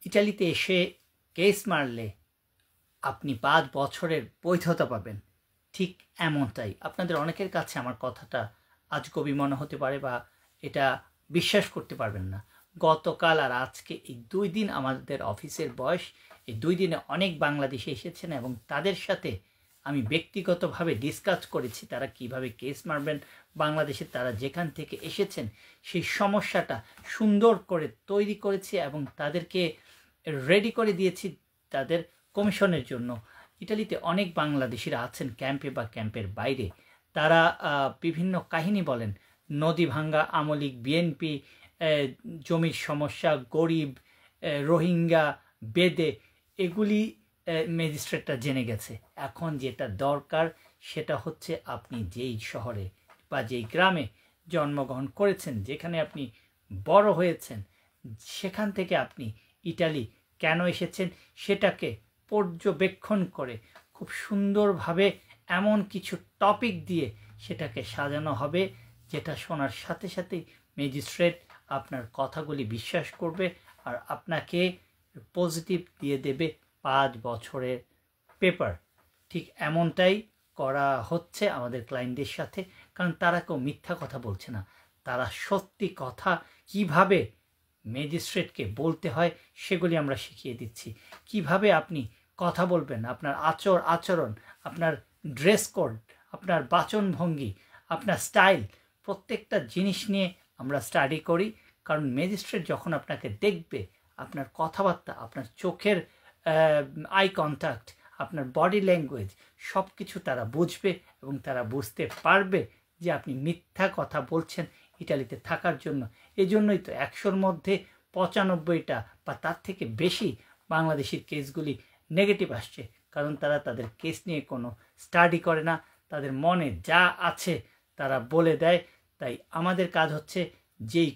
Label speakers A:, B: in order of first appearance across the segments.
A: ইটালিতে এসে কেস মারলে আপনি 5 বছরের বৈধতা পাবেন, ঠিক এমনটাই। আপনাদের অনেকের কাছে আমার কথাটা আজগুবি মনে হতে পারে বা এটা বিশ্বাস করতে পারবেন না। গতকাল আর আজকে এই 2 দিন আমাদের অফিসের বয়স, এই 2 দিনে অনেক বাংলাদেশি এসেছেন এবং তাদের সাথে আমি ব্যক্তিগতভাবে ডিসকাস করেছি তারা কিভাবে কেস মারবেন বাংলাদেশে। তারা যেখান থেকে এসেছেন সেই সমস্যাটা সুন্দর করে তৈরি করেছি এবং তাদেরকে রেডি করে দিয়েছি তাদের কমিশনের জন্য। ইটালিতে অনেক বাংলাদেশিরা আছেন ক্যাম্পে বা ক্যাম্পের বাইরে। তারা বিভিন্ন কাহিনী বলেন, নদী ভাঙ্গা আমলিক, বিএনপি, জমির সমস্যা, গরিব, রোহিঙ্গা, বেদে, এগুলি ম্যাজিস্ট্রেটরা জেনে গেছে। এখন যেটা দরকার সেটা হচ্ছে আপনি যেই শহরে বা যেই গ্রামে জন্মগ্রহণ করেছেন, যেখানে আপনি বড় হয়েছেন, সেখান থেকে আপনি ইটালি কেন এসেছেন সেটাকে পর্যবেক্ষণ করে খুব সুন্দরভাবে এমন কিছু টপিক দিয়ে সেটাকে সাজানো হবে যেটা শোনার সাথে সাথেই ম্যাজিস্ট্রেট আপনার কথাগুলি বিশ্বাস করবে আর আপনাকে পজিটিভ দিয়ে দেবে 5 বছরের পেপার। ঠিক এমনটাই করা হচ্ছে আমাদের ক্লায়েন্টদের সাথে, কারণ তারা কেউ মিথ্যা কথা বলছে না, তারা সত্যি কথা কিভাবে ম্যাজিস্ট্রেটকে বলতে হয় সেগুলি আমরা শিখিয়ে দিচ্ছি। কিভাবে আপনি কথা বলবেন, আপনার আচরণ, আপনার ড্রেস কোড, আপনার বাচনভঙ্গি, আপনার স্টাইল, প্রত্যেকটা জিনিস নিয়ে আমরা স্টাডি করি। কারণ ম্যাজিস্ট্রেট যখন আপনাকে দেখবে, আপনার কথাবার্তা, আপনার চোখের আই কন্ট্যাক্ট, আপনার বডি ল্যাঙ্গুয়েজ সব কিছু তারা বুঝবে এবং তারা বুঝতে পারবে যে আপনি মিথ্যা কথা বলছেন ইটালিতে থাকার জন্য। এজন্যই তো 100-র মধ্যে 95টা বা তার থেকে বেশি বাংলাদেশির কেসগুলি নেগেটিভ আসছে, কারণ তারা তাদের কেস নিয়ে কোনো স্টাডি করে না, তাদের মনে যা আছে তারা বলে দেয়। তাই আমাদের কাজ হচ্ছে যেই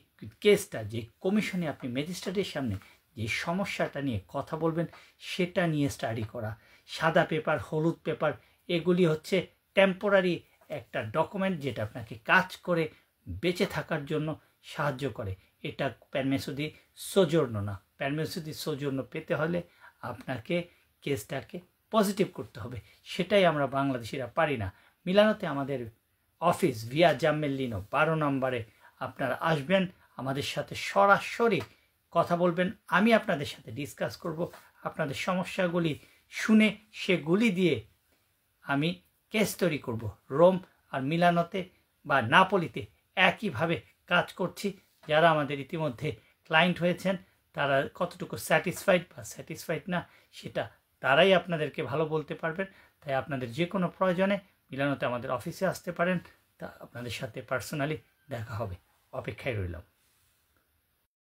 A: কেসটা, যে কমিশনে আপনি ম্যাজিস্ট্রেটের সামনে যে সমস্যাটা নিয়ে কথা বলবেন সেটা নিয়ে স্টাডি করা। সাদা পেপার, হলুদ পেপার, এগুলি হচ্ছে টেম্পোরারি একটা ডকুমেন্ট যেটা আপনাকে কাজ করে বেঁচে থাকার জন্য সাহায্য করে। এটা পারমেসো দি সোজোর্নো না। পারমেসো দি সোজোর্নো পেতে হলে আপনাকে কেসটাকে পজিটিভ করতে হবে, সেটাই আমরা বাংলাদেশিরা পারি না। মিলানোতে আমাদের অফিস ভিয়া জাম্মেলিনো 12 নম্বরে আপনারা আসবেন, আমাদের সাথে সরাসরি কথা বলবেন। আমি আপনাদের সাথে ডিসকাস করব, আপনাদের সমস্যাগুলি শুনে সেগুলি দিয়ে আমি কেস তৈরি করব। রোম আর মিলানোতে বা নাপোলিতে একইভাবে কাজ করছি। যারা আমাদের ইতিমধ্যে ক্লায়েন্ট হয়েছেন তারা কতটুকু স্যাটিসফাইড বা স্যাটিসফাইড না সেটা তারাই আপনাদেরকে ভালো বলতে পারবেন। তাই আপনাদের যে কোনো প্রয়োজনে মিলানোতে আমাদের অফিসে আসতে পারেন, তা আপনাদের সাথে পার্সোনালি দেখা হবে। অপেক্ষায় রইলাম।